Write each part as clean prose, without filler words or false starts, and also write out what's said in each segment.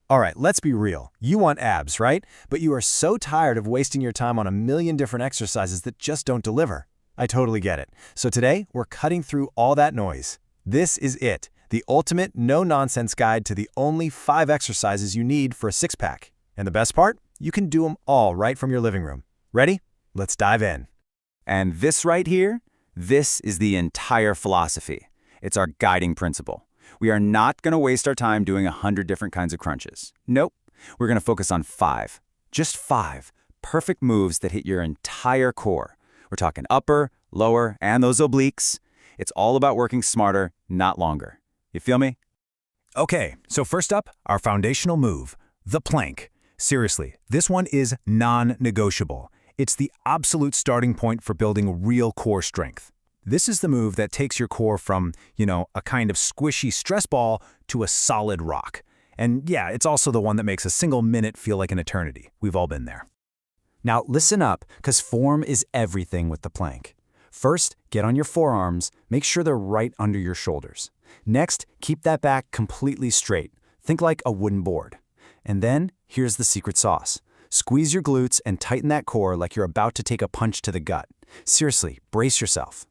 All right, let's be real. You want abs, right? But you are so tired of wasting your time on a million different exercises that just don't deliver. I totally get it. So today, we're cutting through all that noise. This is it, the ultimate no-nonsense guide to the only 5 exercises you need for a six-pack. And the best part? You can do them all right from your living room. Ready? Let's dive in. And this right here, this is the entire philosophy. It's our guiding principle. We are not going to waste our time doing 100 different kinds of crunches. Nope. We're going to focus on 5. Just 5 perfect moves that hit your entire core. We're talking upper, lower, and those obliques. It's all about working smarter, not longer. You feel me? Okay, so first up, our foundational move, the plank. Seriously, this one is non-negotiable. It's the absolute starting point for building real core strength. This is the move that takes your core from, a kind of squishy stress ball to a solid rock. And yeah, it's also the one that makes a single minute feel like an eternity. We've all been there. Now listen up, because form is everything with the plank. First, get on your forearms, make sure they're right under your shoulders. Next, keep that back completely straight. Think like a wooden board. And then, here's the secret sauce. Squeeze your glutes and tighten that core like you're about to take a punch to the gut. Seriously, brace yourself.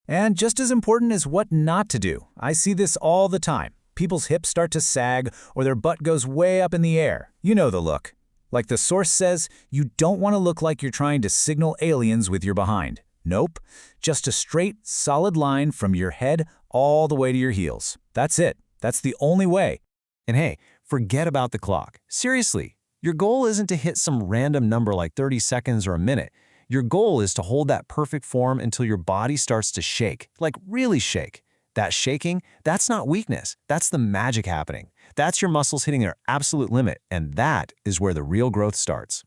And just as important is what not to do. I see this all the time. People's hips start to sag or their butt goes way up in the air. You know the look. Like the source says, you don't want to look like you're trying to signal aliens with your behind. Nope. Just a straight, solid line from your head all the way to your heels. That's it. That's the only way. And hey, forget about the clock. Seriously, your goal isn't to hit some random number like 30 seconds or a minute. Your goal is to hold that perfect form until your body starts to shake, like really shake. That shaking, that's not weakness. That's the magic happening. That's your muscles hitting their absolute limit, and that is where the real growth starts.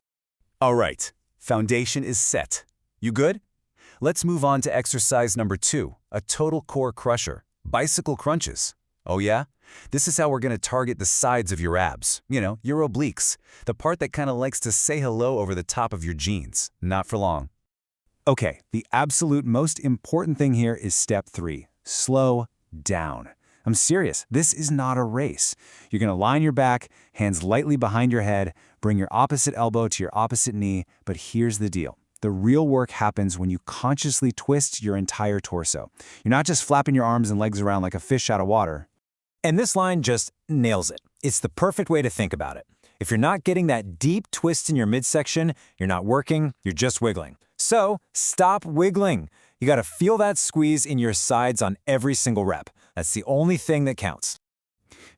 All right, foundation is set. You good? Let's move on to exercise number 2, a total core crusher, bicycle crunches. Oh yeah? This is how we're going to target the sides of your abs, your obliques, the part that kind of likes to say hello over the top of your jeans. Not for long. Okay, the absolute most important thing here is step 3, slow down. I'm serious, this is not a race. You're going to lie on your back, hands lightly behind your head, bring your opposite elbow to your opposite knee, but here's the deal. The real work happens when you consciously twist your entire torso. You're not just flapping your arms and legs around like a fish out of water. And this line just nails it. It's the perfect way to think about it. If you're not getting that deep twist in your midsection, you're not working, you're just wiggling. So stop wiggling. You got to feel that squeeze in your sides on every single rep. That's the only thing that counts.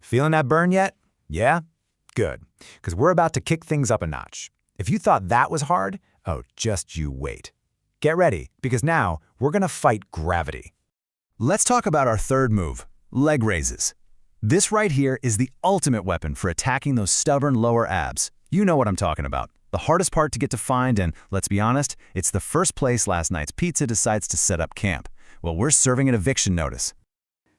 Feeling that burn yet? Yeah? Good. Because we're about to kick things up a notch. If you thought that was hard, oh, just you wait. Get ready, because now we're going to fight gravity. Let's talk about our third move, leg raises. This right here is the ultimate weapon for attacking those stubborn lower abs. You know what I'm talking about. The hardest part to get to find, and let's be honest, it's the first place last night's pizza decides to set up camp. Well, we're serving an eviction notice.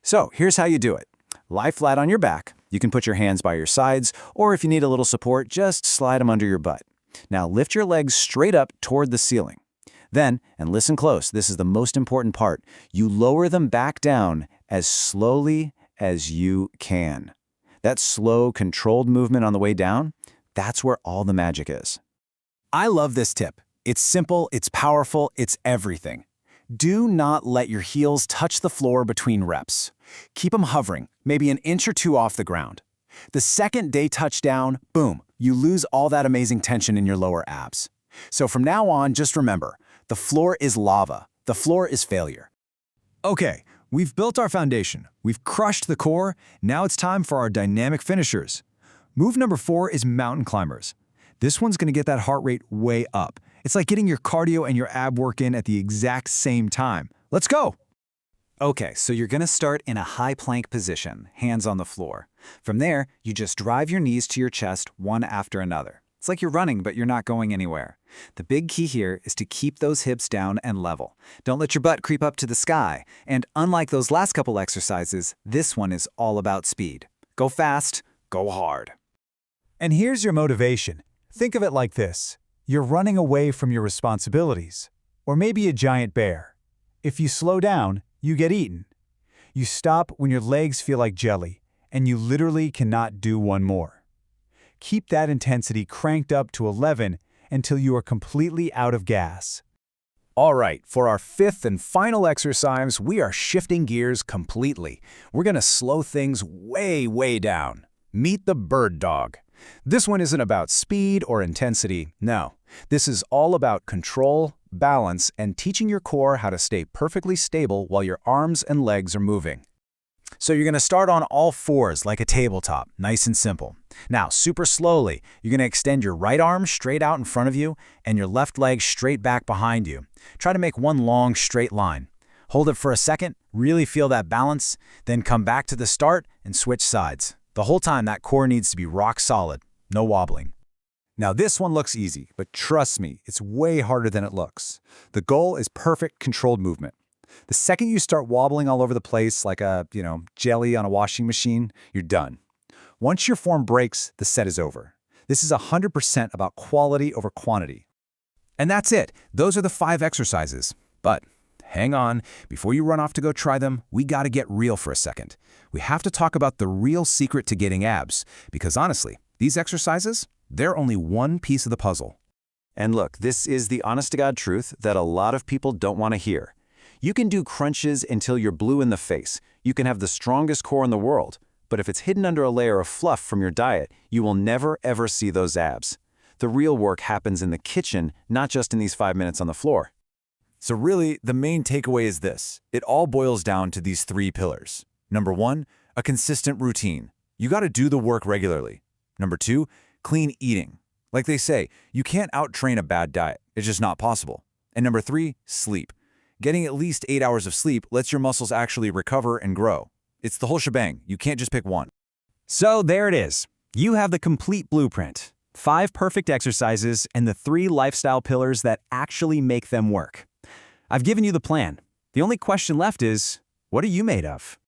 So here's how you do it. Lie flat on your back. You can put your hands by your sides, or if you need a little support, just slide them under your butt. Now lift your legs straight up toward the ceiling. Then, and listen close, this is the most important part, you lower them back down as slowly as you can. That slow, controlled movement on the way down, that's where all the magic is. I love this tip. It's simple, it's powerful, it's everything. Do not let your heels touch the floor between reps. Keep them hovering, maybe an inch or 2 off the ground. The second they touch down, boom, you lose all that amazing tension in your lower abs. So from now on, just remember, the floor is lava. The floor is failure. Okay, we've built our foundation. We've crushed the core. Now it's time for our dynamic finishers. Move number 4 is mountain climbers. This one's going to get that heart rate way up. It's like getting your cardio and your ab work in at the exact same time. Let's go! Okay, so you're going to start in a high plank position, hands on the floor. From there, you just drive your knees to your chest one after another. It's like you're running, but you're not going anywhere. The big key here is to keep those hips down and level. Don't let your butt creep up to the sky. And unlike those last couple exercises, this one is all about speed. Go fast, go hard. And here's your motivation. Think of it like this. You're running away from your responsibilities, or maybe a giant bear. If you slow down, you get eaten. You stop when your legs feel like jelly, and you literally cannot do one more. Keep that intensity cranked up to 11 until you are completely out of gas. All right, for our fifth and final exercise, we are shifting gears completely. We're going to slow things way down. Meet the bird dog. This one isn't about speed or intensity, no. This is all about control, balance, and teaching your core how to stay perfectly stable while your arms and legs are moving. So you're going to start on all fours like a tabletop, nice and simple. Now, super slowly, you're going to extend your right arm straight out in front of you and your left leg straight back behind you. Try to make one long straight line. Hold it for a second, really feel that balance, then come back to the start and switch sides. The whole time that core needs to be rock solid, no wobbling. Now this one looks easy, but trust me, it's way harder than it looks. The goal is perfect controlled movement. The second you start wobbling all over the place like a, jelly on a washing machine, you're done. Once your form breaks, the set is over. This is 100% about quality over quantity. And that's it. Those are the 5 exercises. But hang on, before you run off to go try them, we gotta get real for a second. We have to talk about the real secret to getting abs, because honestly, these exercises, they're only one piece of the puzzle. And look, this is the honest-to-God truth that a lot of people don't want to hear. You can do crunches until you're blue in the face. You can have the strongest core in the world. But if it's hidden under a layer of fluff from your diet, you will never, ever see those abs. The real work happens in the kitchen, not just in these 5 minutes on the floor. So really, the main takeaway is this. It all boils down to these 3 pillars. Number 1, a consistent routine. You gotta do the work regularly. Number 2, clean eating. Like they say, you can't out-train a bad diet. It's just not possible. And number 3, sleep. Getting at least 8 hours of sleep lets your muscles actually recover and grow. It's the whole shebang. You can't just pick one. So there it is. You have the complete blueprint. 5 perfect exercises and the 3 lifestyle pillars that actually make them work. I've given you the plan. The only question left is, what are you made of?